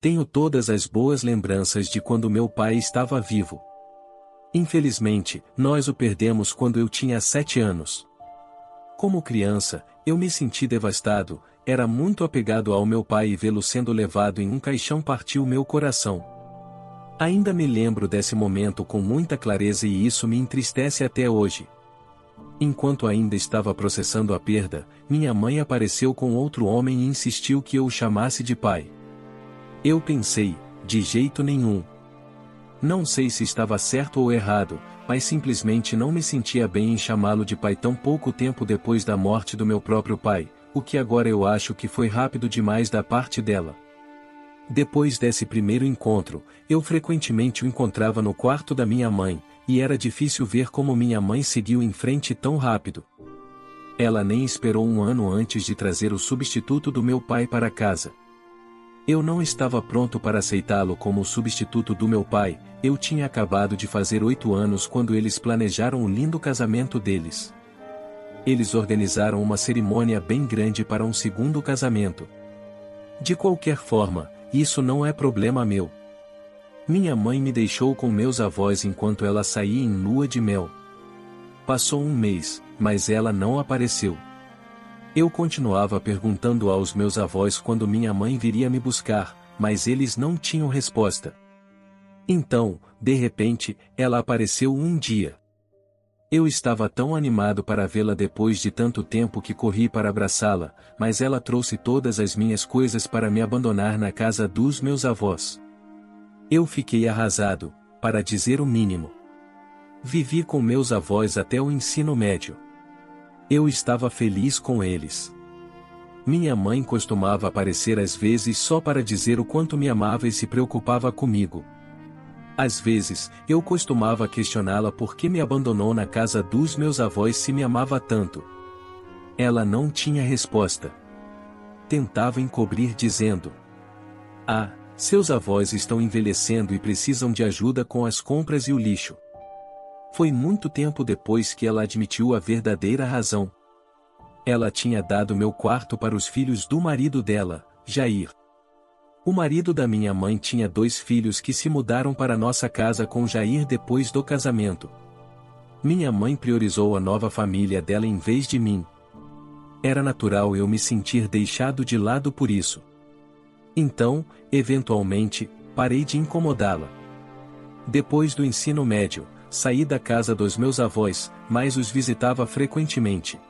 Tenho todas as boas lembranças de quando meu pai estava vivo. Infelizmente, nós o perdemos quando eu tinha 7 anos. Como criança, eu me senti devastado, era muito apegado ao meu pai e vê-lo sendo levado em um caixão partiu meu coração. Ainda me lembro desse momento com muita clareza e isso me entristece até hoje. Enquanto ainda estava processando a perda, minha mãe apareceu com outro homem e insistiu que eu o chamasse de pai. Eu pensei, de jeito nenhum. Não sei se estava certo ou errado, mas simplesmente não me sentia bem em chamá-lo de pai tão pouco tempo depois da morte do meu próprio pai, o que agora eu acho que foi rápido demais da parte dela. Depois desse primeiro encontro, eu frequentemente o encontrava no quarto da minha mãe, e era difícil ver como minha mãe seguiu em frente tão rápido. Ela nem esperou um ano antes de trazer o substituto do meu pai para casa. Eu não estava pronto para aceitá-lo como o substituto do meu pai, eu tinha acabado de fazer 8 anos quando eles planejaram o lindo casamento deles. Eles organizaram uma cerimônia bem grande para um segundo casamento. De qualquer forma, isso não é problema meu. Minha mãe me deixou com meus avós enquanto ela saía em lua de mel. Passou um mês, mas ela não apareceu. Eu continuava perguntando aos meus avós quando minha mãe viria me buscar, mas eles não tinham resposta. Então, de repente, ela apareceu um dia. Eu estava tão animado para vê-la depois de tanto tempo que corri para abraçá-la, mas ela trouxe todas as minhas coisas para me abandonar na casa dos meus avós. Eu fiquei arrasado, para dizer o mínimo. Vivi com meus avós até o ensino médio. Eu estava feliz com eles. Minha mãe costumava aparecer às vezes só para dizer o quanto me amava e se preocupava comigo. Às vezes, eu costumava questioná-la por que me abandonou na casa dos meus avós se me amava tanto. Ela não tinha resposta. Tentava encobrir dizendo: "Ah, seus avós estão envelhecendo e precisam de ajuda com as compras e o lixo." Foi muito tempo depois que ela admitiu a verdadeira razão. Ela tinha dado meu quarto para os filhos do marido dela, Jair. O marido da minha mãe tinha 2 filhos que se mudaram para nossa casa com Jair depois do casamento. Minha mãe priorizou a nova família dela em vez de mim. Era natural eu me sentir deixado de lado por isso. Então, eventualmente, parei de incomodá-la. Depois do ensino médio, saí da casa dos meus avós, mas os visitava frequentemente.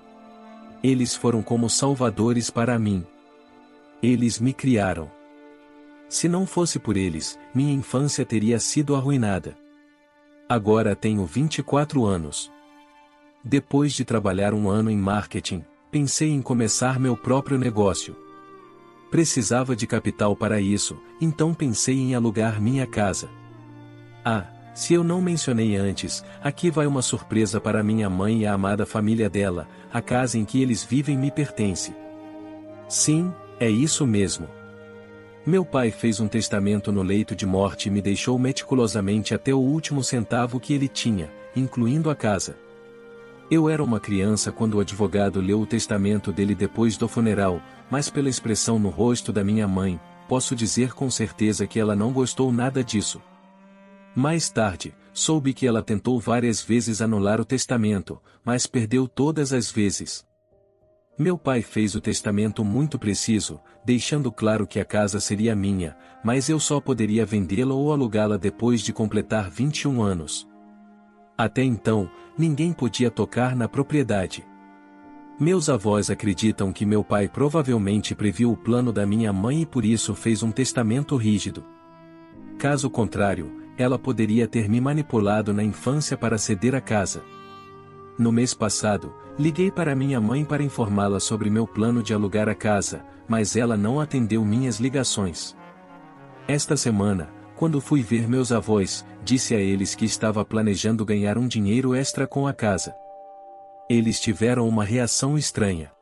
Eles foram como salvadores para mim. Eles me criaram. Se não fosse por eles, minha infância teria sido arruinada. Agora tenho 24 anos. Depois de trabalhar um ano em marketing, pensei em começar meu próprio negócio. Precisava de capital para isso, então pensei em alugar minha casa. Se eu não mencionei antes, aqui vai uma surpresa para minha mãe e a amada família dela, a casa em que eles vivem me pertence. Sim, é isso mesmo. Meu pai fez um testamento no leito de morte e me deixou meticulosamente até o último centavo que ele tinha, incluindo a casa. Eu era uma criança quando o advogado leu o testamento dele depois do funeral, mas pela expressão no rosto da minha mãe, posso dizer com certeza que ela não gostou nada disso. Mais tarde, soube que ela tentou várias vezes anular o testamento, mas perdeu todas as vezes. Meu pai fez o testamento muito preciso, deixando claro que a casa seria minha, mas eu só poderia vendê-la ou alugá-la depois de completar 21 anos. Até então, ninguém podia tocar na propriedade. Meus avós acreditam que meu pai provavelmente previu o plano da minha mãe e por isso fez um testamento rígido. Caso contrário, ela poderia ter me manipulado na infância para ceder a casa. No mês passado, liguei para minha mãe para informá-la sobre meu plano de alugar a casa, mas ela não atendeu minhas ligações. Esta semana, quando fui ver meus avós, disse a eles que estava planejando ganhar um dinheiro extra com a casa. Eles tiveram uma reação estranha.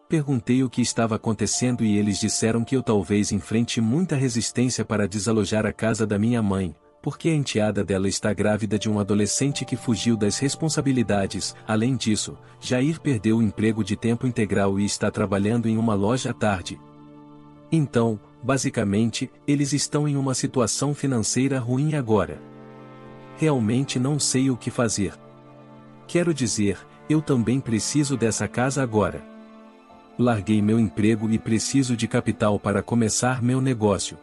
Perguntei o que estava acontecendo e eles disseram que eu talvez enfrente muita resistência para desalojar a casa da minha mãe, porque a enteada dela está grávida de um adolescente que fugiu das responsabilidades. Além disso, Jair perdeu o emprego de tempo integral e está trabalhando em uma loja à tarde. Então, Basicamente, eles estão em uma situação financeira ruim agora. Realmente não sei o que fazer. Quero dizer, eu também preciso dessa casa agora. Larguei meu emprego e preciso de capital para começar meu negócio.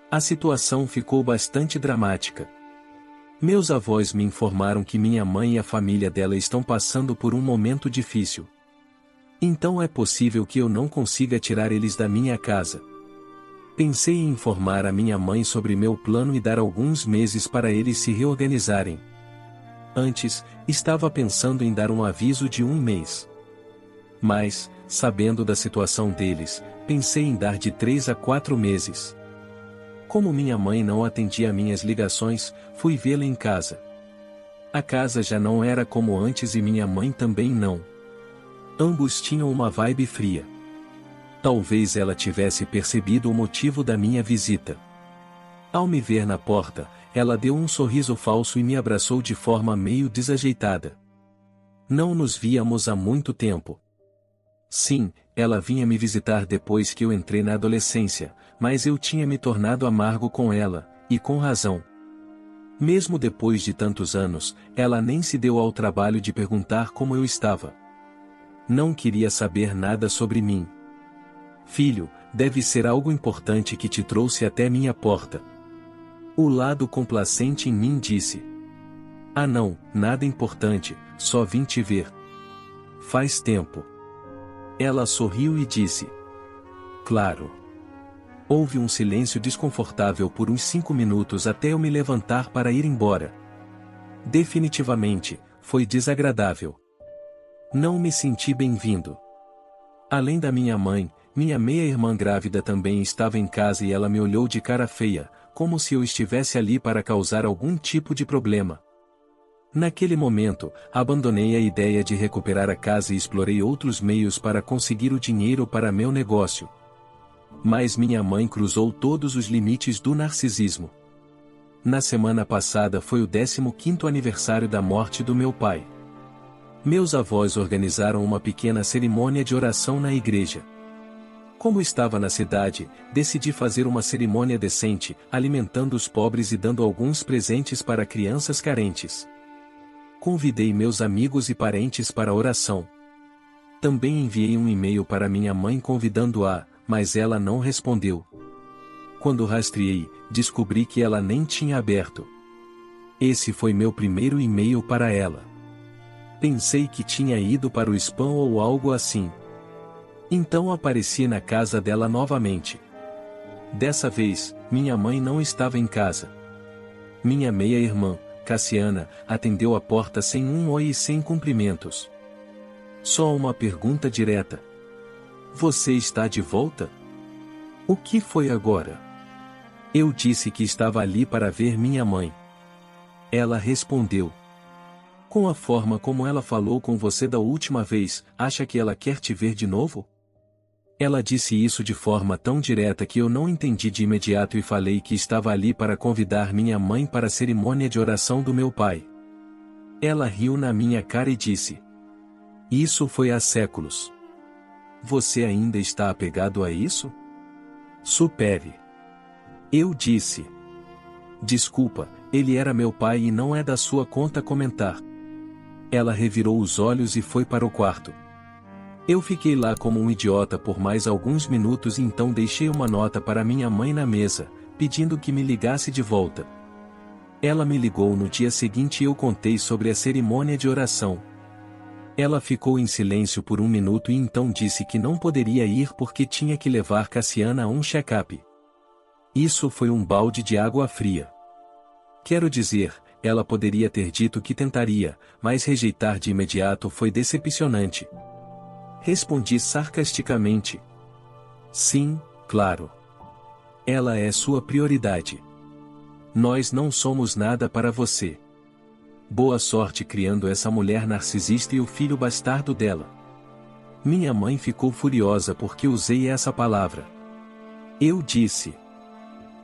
A situação ficou bastante dramática. Meus avós me informaram que minha mãe e a família dela estão passando por um momento difícil. Então é possível que eu não consiga tirar eles da minha casa. Pensei em informar a minha mãe sobre meu plano e dar alguns meses para eles se reorganizarem. Antes, estava pensando em dar um aviso de 1 mês. Mas, sabendo da situação deles, pensei em dar de 3 a 4 meses. Como minha mãe não atendia minhas ligações, fui vê-la em casa. A casa já não era como antes e minha mãe também não. Ambos tinham uma vibe fria. Talvez ela tivesse percebido o motivo da minha visita. Ao me ver na porta, ela deu um sorriso falso e me abraçou de forma meio desajeitada. Não nos víamos há muito tempo. Sim, ela vinha me visitar depois que eu entrei na adolescência, mas eu tinha me tornado amargo com ela, e com razão. Mesmo depois de tantos anos, ela nem se deu ao trabalho de perguntar como eu estava. Não queria saber nada sobre mim. Filho, deve ser algo importante que te trouxe até minha porta. O lado complacente em mim disse: Ah não, nada importante, só vim te ver. Faz tempo. Ela sorriu e disse: Claro. Houve um silêncio desconfortável por uns 5 minutos até eu me levantar para ir embora. Definitivamente, foi desagradável. Não me senti bem-vindo. Além da minha mãe, minha meia-irmã grávida também estava em casa e ela me olhou de cara feia, como se eu estivesse ali para causar algum tipo de problema. Naquele momento, abandonei a ideia de recuperar a casa e explorei outros meios para conseguir o dinheiro para meu negócio. Mas minha mãe cruzou todos os limites do narcisismo. Na semana passada foi o 15º aniversário da morte do meu pai. Meus avós organizaram uma pequena cerimônia de oração na igreja. Como estava na cidade, decidi fazer uma cerimônia decente, alimentando os pobres e dando alguns presentes para crianças carentes. Convidei meus amigos e parentes para a oração. Também enviei um e-mail para minha mãe convidando-a, mas ela não respondeu. Quando rastreei, descobri que ela nem tinha aberto. Esse foi meu primeiro e-mail para ela. Pensei que tinha ido para o spam ou algo assim. Então apareci na casa dela novamente. Dessa vez, minha mãe não estava em casa. Minha meia-irmã, Cassiana, atendeu a porta sem um oi e sem cumprimentos. Só uma pergunta direta. Você está de volta? O que foi agora? Eu disse que estava ali para ver minha mãe. Ela respondeu: Com a forma como ela falou com você da última vez, acha que ela quer te ver de novo? Ela disse isso de forma tão direta que eu não entendi de imediato e falei que estava ali para convidar minha mãe para a cerimônia de oração do meu pai. Ela riu na minha cara e disse: Isso foi há séculos. Você ainda está apegado a isso? Supere. Eu disse: Desculpa, ele era meu pai e não é da sua conta comentar. Ela revirou os olhos e foi para o quarto. Eu fiquei lá como um idiota por mais alguns minutos e então deixei uma nota para minha mãe na mesa, pedindo que me ligasse de volta. Ela me ligou no dia seguinte e eu contei sobre a cerimônia de oração. Ela ficou em silêncio por 1 minuto e então disse que não poderia ir porque tinha que levar Cassiana a um check-up. Isso foi um balde de água fria. Quero dizer, ela poderia ter dito que tentaria, mas rejeitar de imediato foi decepcionante. Respondi sarcasticamente: Sim, claro. Ela é sua prioridade. Nós não somos nada para você. Boa sorte criando essa mulher narcisista e o filho bastardo dela. Minha mãe ficou furiosa porque usei essa palavra. Eu disse: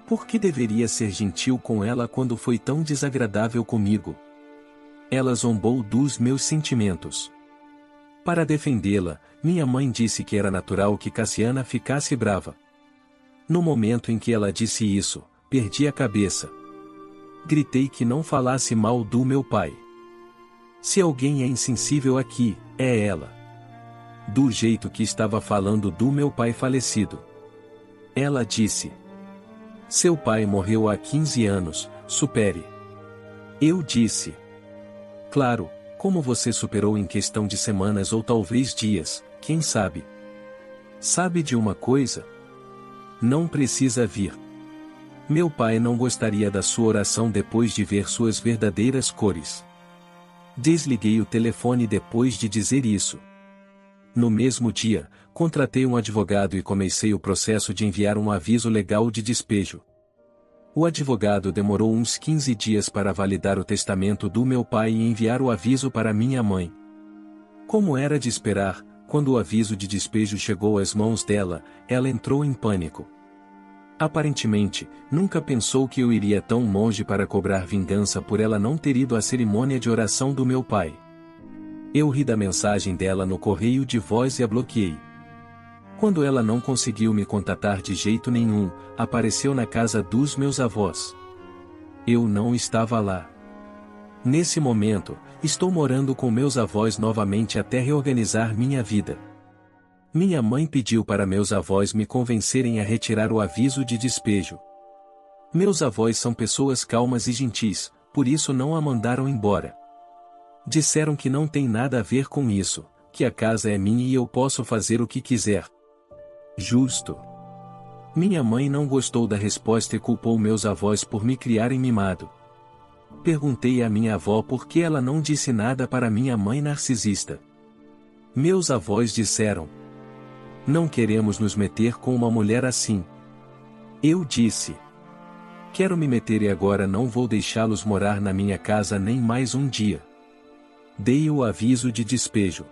Por que deveria ser gentil com ela quando foi tão desagradável comigo? Ela zombou dos meus sentimentos. Para defendê-la, minha mãe disse que era natural que Cassiana ficasse brava. No momento em que ela disse isso, perdi a cabeça. Gritei que não falasse mal do meu pai. Se alguém é insensível aqui, é ela. Do jeito que estava falando do meu pai falecido. Ela disse: seu pai morreu há 15 anos, supere. Eu disse: claro, como você superou em questão de semanas ou talvez dias, quem sabe? Sabe de uma coisa? Não precisa vir. Meu pai não gostaria da sua oração depois de ver suas verdadeiras cores. Desliguei o telefone depois de dizer isso. No mesmo dia, contratei um advogado e comecei o processo de enviar um aviso legal de despejo. O advogado demorou uns 15 dias para validar o testamento do meu pai e enviar o aviso para minha mãe. Como era de esperar, quando o aviso de despejo chegou às mãos dela, ela entrou em pânico. Aparentemente, nunca pensou que eu iria tão longe para cobrar vingança por ela não ter ido à cerimônia de oração do meu pai. Eu ri da mensagem dela no correio de voz e a bloqueei. Quando ela não conseguiu me contatar de jeito nenhum, apareceu na casa dos meus avós. Eu não estava lá. Nesse momento, estou morando com meus avós novamente até reorganizar minha vida. Minha mãe pediu para meus avós me convencerem a retirar o aviso de despejo. Meus avós são pessoas calmas e gentis, por isso não a mandaram embora. Disseram que não tem nada a ver com isso, que a casa é minha e eu posso fazer o que quiser. Justo. Minha mãe não gostou da resposta e culpou meus avós por me criarem mimado. Perguntei à minha avó por que ela não disse nada para minha mãe narcisista. Meus avós disseram: não queremos nos meter com uma mulher assim. Eu disse: quero me meter e agora não vou deixá-los morar na minha casa nem mais um dia. Dei o aviso de despejo.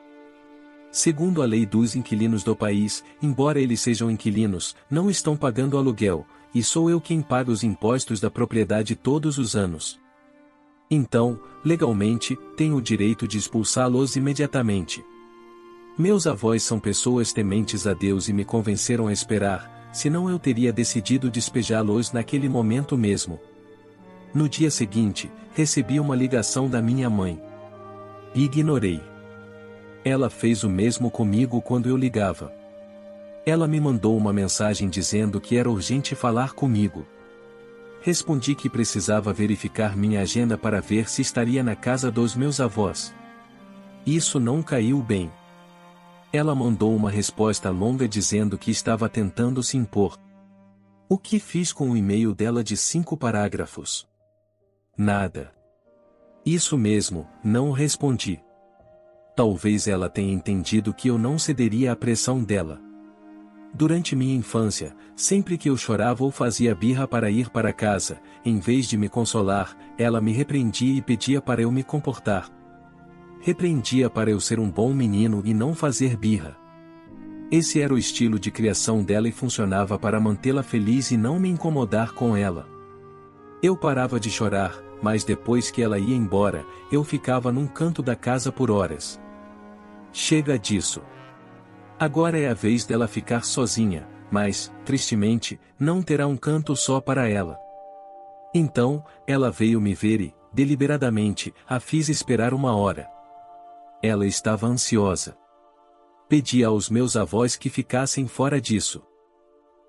Segundo a lei dos inquilinos do país, embora eles sejam inquilinos, não estão pagando aluguel, e sou eu quem paga os impostos da propriedade todos os anos. Então, legalmente, tenho o direito de expulsá-los imediatamente. Meus avós são pessoas tementes a Deus e me convenceram a esperar, senão eu teria decidido despejá-los naquele momento mesmo. No dia seguinte, recebi uma ligação da minha mãe. Ignorei. Ela fez o mesmo comigo quando eu ligava. Ela me mandou uma mensagem dizendo que era urgente falar comigo. Respondi que precisava verificar minha agenda para ver se estaria na casa dos meus avós. Isso não caiu bem. Ela mandou uma resposta longa dizendo que estava tentando se impor. O que fiz com o e-mail dela de 5 parágrafos? Nada. Isso mesmo, não respondi. Talvez ela tenha entendido que eu não cederia à pressão dela. Durante minha infância, sempre que eu chorava ou fazia birra para ir para casa, em vez de me consolar, ela me repreendia e pedia para eu me comportar. Repreendia para eu ser um bom menino e não fazer birra. Esse era o estilo de criação dela e funcionava para mantê-la feliz e não me incomodar com ela. Eu parava de chorar, mas depois que ela ia embora, eu ficava num canto da casa por horas. Chega disso. Agora é a vez dela ficar sozinha, mas, tristemente, não terá um canto só para ela. Então, ela veio me ver e, deliberadamente, a fiz esperar 1 hora. Ela estava ansiosa. Pedi aos meus avós que ficassem fora disso.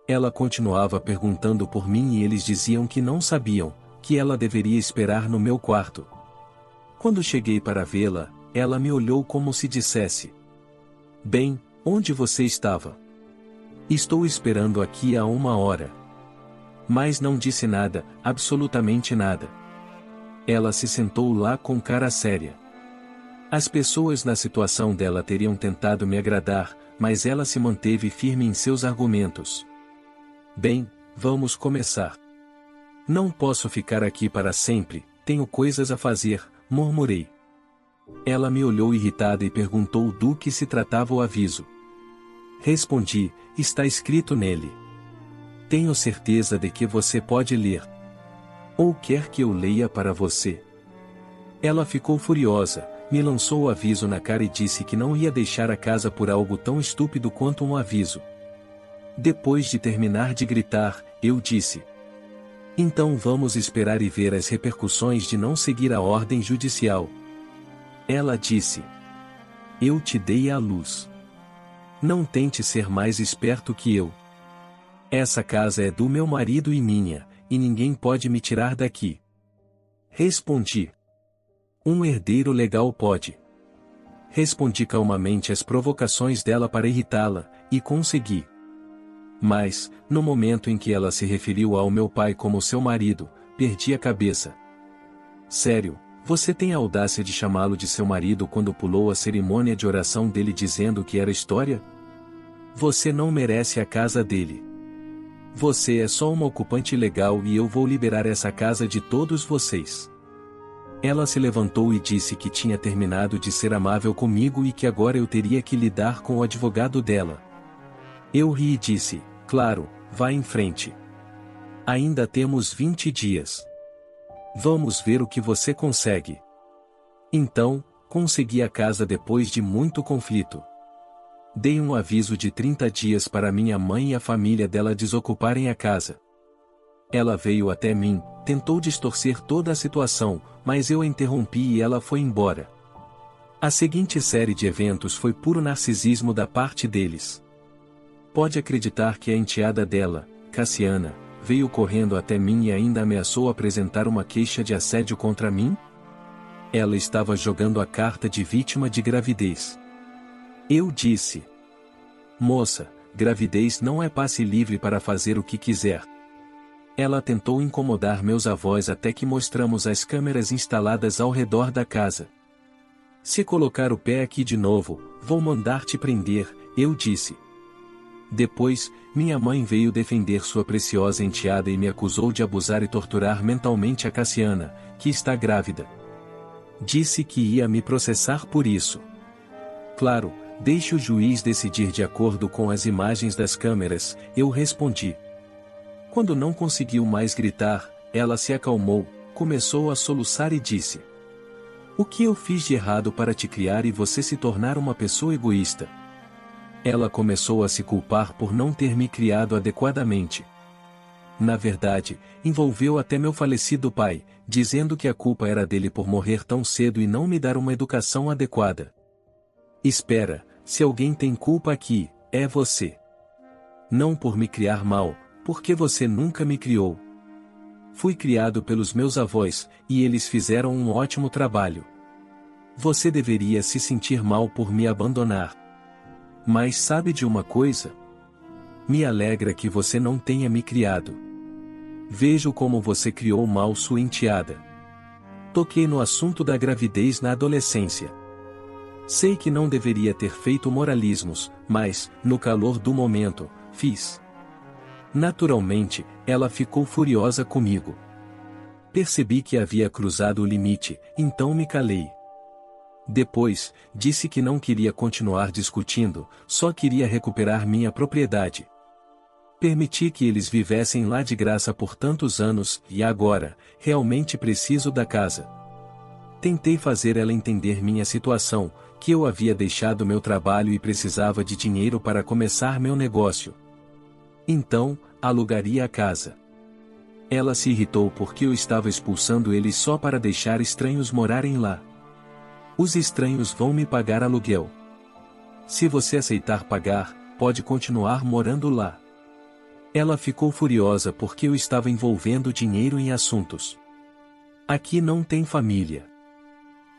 Ela continuava perguntando por mim e eles diziam que não sabiam, que ela deveria esperar no meu quarto. Quando cheguei para vê-la, ela me olhou como se dissesse: bem, onde você estava? Estou esperando aqui há 1 hora. Mas não disse nada, absolutamente nada. Ela se sentou lá com cara séria. As pessoas na situação dela teriam tentado me agradar, mas ela se manteve firme em seus argumentos. Bem, vamos começar. Não posso ficar aqui para sempre, tenho coisas a fazer, murmurei. Ela me olhou irritada e perguntou do que se tratava o aviso. Respondi: está escrito nele. Tenho certeza de que você pode ler. Ou quer que eu leia para você? Ela ficou furiosa, me lançou o aviso na cara e disse que não ia deixar a casa por algo tão estúpido quanto um aviso. Depois de terminar de gritar, eu disse: então vamos esperar e ver as repercussões de não seguir a ordem judicial. Ela disse: eu te dei a luz. Não tente ser mais esperto que eu. Essa casa é do meu marido e minha, e ninguém pode me tirar daqui. Respondi: um herdeiro legal pode. Respondi calmamente às provocações dela para irritá-la, e consegui. Mas, no momento em que ela se referiu ao meu pai como seu marido, perdi a cabeça. Sério, você tem a audácia de chamá-lo de seu marido quando pulou a cerimônia de oração dele dizendo que era história? Você não merece a casa dele. Você é só uma ocupante ilegal e eu vou liberar essa casa de todos vocês. Ela se levantou e disse que tinha terminado de ser amável comigo e que agora eu teria que lidar com o advogado dela. Eu ri e disse: claro, vá em frente. Ainda temos 20 dias. Vamos ver o que você consegue. Então, consegui a casa depois de muito conflito. Dei um aviso de 30 dias para minha mãe e a família dela desocuparem a casa. Ela veio até mim, tentou distorcer toda a situação, mas eu a interrompi e ela foi embora. A seguinte série de eventos foi puro narcisismo da parte deles. Pode acreditar que a enteada dela, Cassiana, veio correndo até mim e ainda ameaçou apresentar uma queixa de assédio contra mim? Ela estava jogando a carta de vítima de gravidez. Eu disse: moça, gravidez não é passe livre para fazer o que quiser. Ela tentou incomodar meus avós até que mostramos as câmeras instaladas ao redor da casa. Se colocar o pé aqui de novo, vou mandar te prender, eu disse. Depois, minha mãe veio defender sua preciosa enteada e me acusou de abusar e torturar mentalmente a Cassiana, que está grávida. Disse que ia me processar por isso. Claro, deixe o juiz decidir de acordo com as imagens das câmeras, eu respondi. Quando não conseguiu mais gritar, ela se acalmou, começou a soluçar e disse: o que eu fiz de errado para te criar e você se tornar uma pessoa egoísta? Ela começou a se culpar por não ter me criado adequadamente. Na verdade, envolveu até meu falecido pai, dizendo que a culpa era dele por morrer tão cedo e não me dar uma educação adequada. Espera, se alguém tem culpa aqui, é você. Não por me criar mal, porque você nunca me criou. Fui criado pelos meus avós, e eles fizeram um ótimo trabalho. Você deveria se sentir mal por me abandonar. Mas sabe de uma coisa? Me alegra que você não tenha me criado. Vejo como você criou mal sua enteada. Toquei no assunto da gravidez na adolescência. Sei que não deveria ter feito moralismos, mas, no calor do momento, fiz. Naturalmente, ela ficou furiosa comigo. Percebi que havia cruzado o limite, então me calei. Depois, disse que não queria continuar discutindo, só queria recuperar minha propriedade. Permiti que eles vivessem lá de graça por tantos anos, e agora, realmente preciso da casa. Tentei fazer ela entender minha situação, que eu havia deixado meu trabalho e precisava de dinheiro para começar meu negócio. Então, alugaria a casa. Ela se irritou porque eu estava expulsando eles só para deixar estranhos morarem lá. Os estranhos vão me pagar aluguel. Se você aceitar pagar, pode continuar morando lá. Ela ficou furiosa porque eu estava envolvendo dinheiro em assuntos. Aqui não tem família.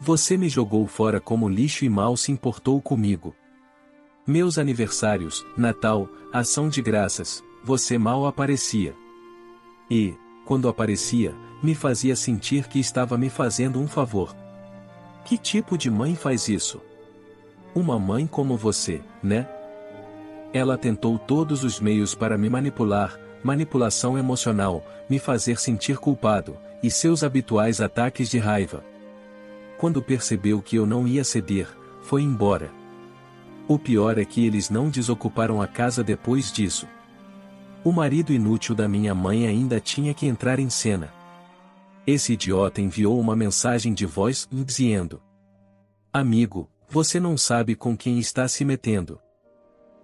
Você me jogou fora como lixo e mal se importou comigo. Meus aniversários, Natal, ação de graças, você mal aparecia. E, quando aparecia, me fazia sentir que estava me fazendo um favor. Que tipo de mãe faz isso? Uma mãe como você, né? Ela tentou todos os meios para me manipular, manipulação emocional, me fazer sentir culpado, e seus habituais ataques de raiva. Quando percebeu que eu não ia ceder, foi embora. O pior é que eles não desocuparam a casa depois disso. O marido inútil da minha mãe ainda tinha que entrar em cena. Esse idiota enviou uma mensagem de voz dizendo: amigo, você não sabe com quem está se metendo.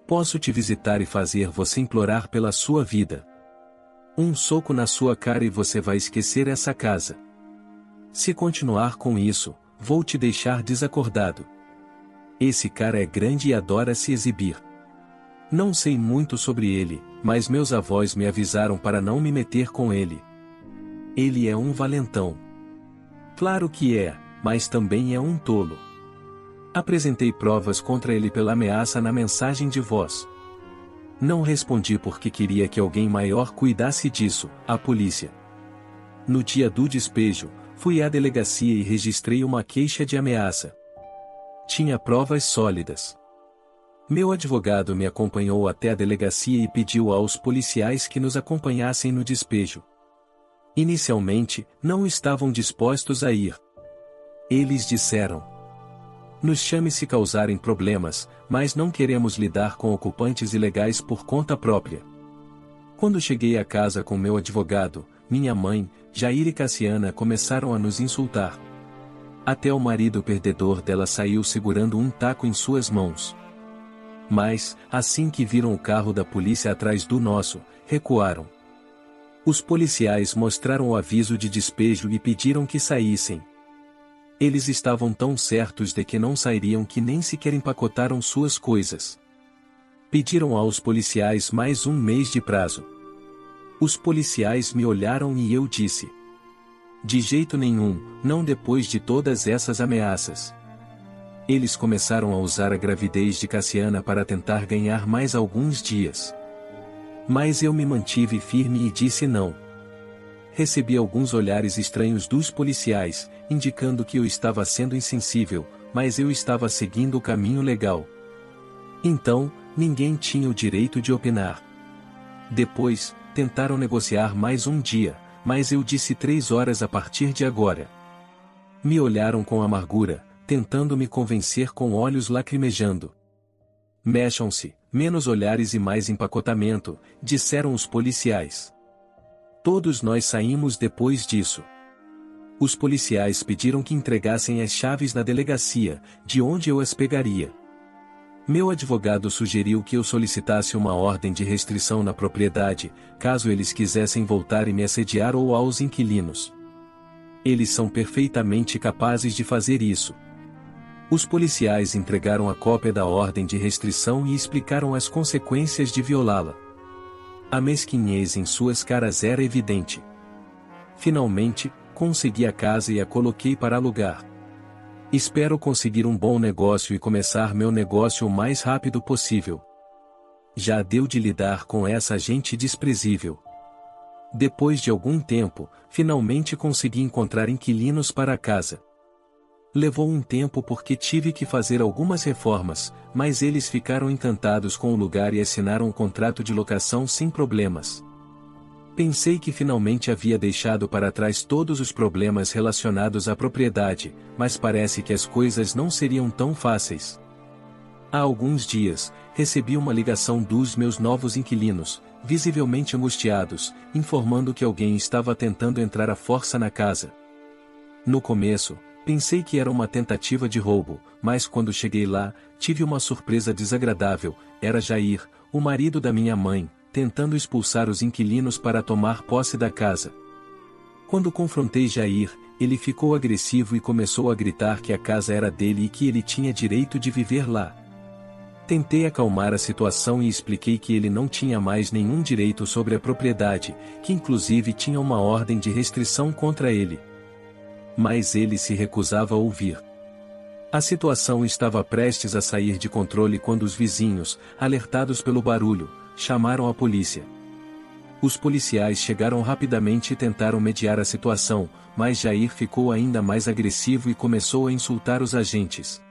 Posso te visitar e fazer você implorar pela sua vida. Um soco na sua cara e você vai esquecer essa casa. Se continuar com isso, vou te deixar desacordado. Esse cara é grande e adora se exibir. Não sei muito sobre ele, mas meus avós me avisaram para não me meter com ele. Ele é um valentão. Claro que é, mas também é um tolo. Apresentei provas contra ele pela ameaça na mensagem de voz. Não respondi porque queria que alguém maior cuidasse disso, a polícia. No dia do despejo, fui à delegacia e registrei uma queixa de ameaça. Tinha provas sólidas. Meu advogado me acompanhou até a delegacia e pediu aos policiais que nos acompanhassem no despejo. Inicialmente, não estavam dispostos a ir. Eles disseram: nos chame se causarem problemas, mas não queremos lidar com ocupantes ilegais por conta própria. Quando cheguei à casa com meu advogado, minha mãe, Jair e Cassiana começaram a nos insultar. Até o marido perdedor dela saiu segurando um taco em suas mãos. Mas, assim que viram o carro da polícia atrás do nosso, recuaram. Os policiais mostraram o aviso de despejo e pediram que saíssem. Eles estavam tão certos de que não sairiam que nem sequer empacotaram suas coisas. Pediram aos policiais mais um mês de prazo. Os policiais me olharam e eu disse: de jeito nenhum, não depois de todas essas ameaças. Eles começaram a usar a gravidez de Cassiana para tentar ganhar mais alguns dias. Mas eu me mantive firme e disse não. Recebi alguns olhares estranhos dos policiais, indicando que eu estava sendo insensível, mas eu estava seguindo o caminho legal. Então, ninguém tinha o direito de opinar. Depois, tentaram negociar mais um dia, mas eu disse 3 horas a partir de agora. Me olharam com amargura, tentando me convencer com olhos lacrimejando. Mexam-se, menos olhares e mais empacotamento, disseram os policiais. Todos nós saímos depois disso. Os policiais pediram que entregassem as chaves na delegacia, de onde eu as pegaria. Meu advogado sugeriu que eu solicitasse uma ordem de restrição na propriedade, caso eles quisessem voltar e me assediar ou aos inquilinos. Eles são perfeitamente capazes de fazer isso. Os policiais entregaram a cópia da ordem de restrição e explicaram as consequências de violá-la. A mesquinhez em suas caras era evidente. Finalmente, consegui a casa e a coloquei para alugar. Espero conseguir um bom negócio e começar meu negócio o mais rápido possível. Já deu de lidar com essa gente desprezível. Depois de algum tempo, finalmente consegui encontrar inquilinos para a casa. Levou um tempo porque tive que fazer algumas reformas, mas eles ficaram encantados com o lugar e assinaram um contrato de locação sem problemas. Pensei que finalmente havia deixado para trás todos os problemas relacionados à propriedade, mas parece que as coisas não seriam tão fáceis. Há alguns dias, recebi uma ligação dos meus novos inquilinos, visivelmente angustiados, informando que alguém estava tentando entrar à força na casa. No começo, pensei que era uma tentativa de roubo, mas quando cheguei lá, tive uma surpresa desagradável. Era Jair, o marido da minha mãe, tentando expulsar os inquilinos para tomar posse da casa. Quando confrontei Jair, ele ficou agressivo e começou a gritar que a casa era dele e que ele tinha direito de viver lá. Tentei acalmar a situação e expliquei que ele não tinha mais nenhum direito sobre a propriedade, que inclusive tinha uma ordem de restrição contra ele. Mas ele se recusava a ouvir. A situação estava prestes a sair de controle quando os vizinhos, alertados pelo barulho, chamaram a polícia. Os policiais chegaram rapidamente e tentaram mediar a situação, mas Jair ficou ainda mais agressivo e começou a insultar os agentes.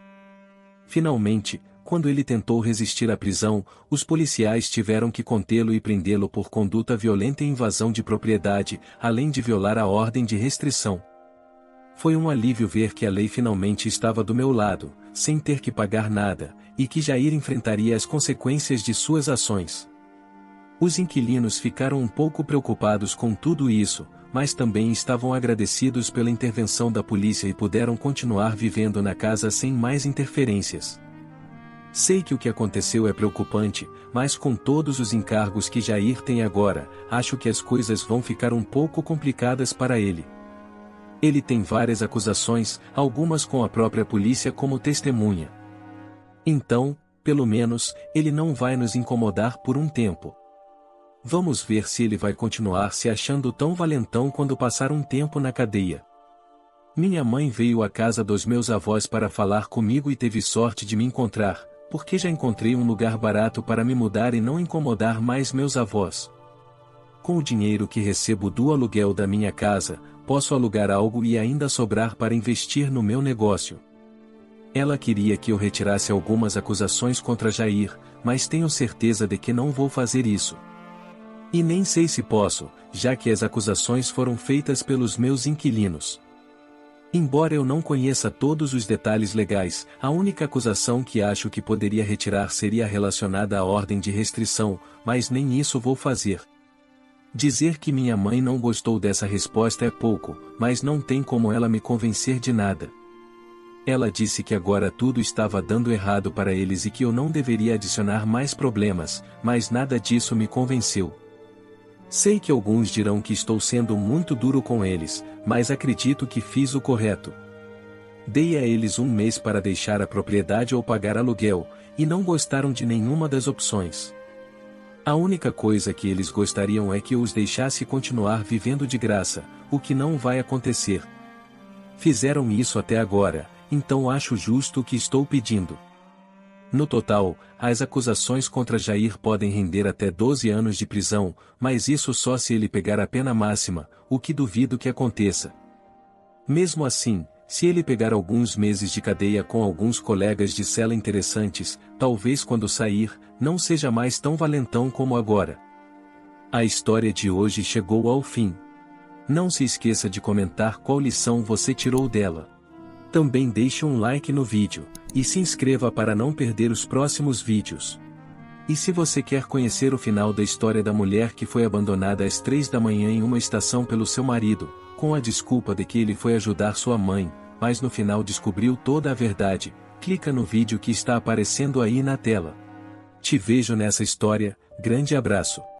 Finalmente, quando ele tentou resistir à prisão, os policiais tiveram que contê-lo e prendê-lo por conduta violenta e invasão de propriedade, além de violar a ordem de restrição. Foi um alívio ver que a lei finalmente estava do meu lado, sem ter que pagar nada, e que Jair enfrentaria as consequências de suas ações. Os inquilinos ficaram um pouco preocupados com tudo isso, mas também estavam agradecidos pela intervenção da polícia e puderam continuar vivendo na casa sem mais interferências. Sei que o que aconteceu é preocupante, mas com todos os encargos que Jair tem agora, acho que as coisas vão ficar um pouco complicadas para ele. Ele tem várias acusações, algumas com a própria polícia como testemunha. Então, pelo menos, ele não vai nos incomodar por um tempo. Vamos ver se ele vai continuar se achando tão valentão quando passar um tempo na cadeia. Minha mãe veio à casa dos meus avós para falar comigo e teve sorte de me encontrar, porque já encontrei um lugar barato para me mudar e não incomodar mais meus avós. Com o dinheiro que recebo do aluguel da minha casa, posso alugar algo e ainda sobrar para investir no meu negócio. Ela queria que eu retirasse algumas acusações contra Jair, mas tenho certeza de que não vou fazer isso. E nem sei se posso, já que as acusações foram feitas pelos meus inquilinos. Embora eu não conheça todos os detalhes legais, a única acusação que acho que poderia retirar seria relacionada à ordem de restrição, mas nem isso vou fazer. Dizer que minha mãe não gostou dessa resposta é pouco, mas não tem como ela me convencer de nada. Ela disse que agora tudo estava dando errado para eles e que eu não deveria adicionar mais problemas, mas nada disso me convenceu. Sei que alguns dirão que estou sendo muito duro com eles, mas acredito que fiz o correto. Dei a eles um mês para deixar a propriedade ou pagar aluguel, e não gostaram de nenhuma das opções. A única coisa que eles gostariam é que eu os deixasse continuar vivendo de graça, o que não vai acontecer. Fizeram isso até agora, então acho justo o que estou pedindo. No total, as acusações contra Jair podem render até 12 anos de prisão, mas isso só se ele pegar a pena máxima, o que duvido que aconteça. Mesmo assim, se ele pegar alguns meses de cadeia com alguns colegas de cela interessantes, talvez quando sair, não seja mais tão valentão como agora. A história de hoje chegou ao fim. Não se esqueça de comentar qual lição você tirou dela. Também deixe um like no vídeo, e se inscreva para não perder os próximos vídeos. E se você quer conhecer o final da história da mulher que foi abandonada às 3 da manhã em uma estação pelo seu marido, com a desculpa de que ele foi ajudar sua mãe, mas no final descobriu toda a verdade, clica no vídeo que está aparecendo aí na tela. Te vejo nessa história, grande abraço.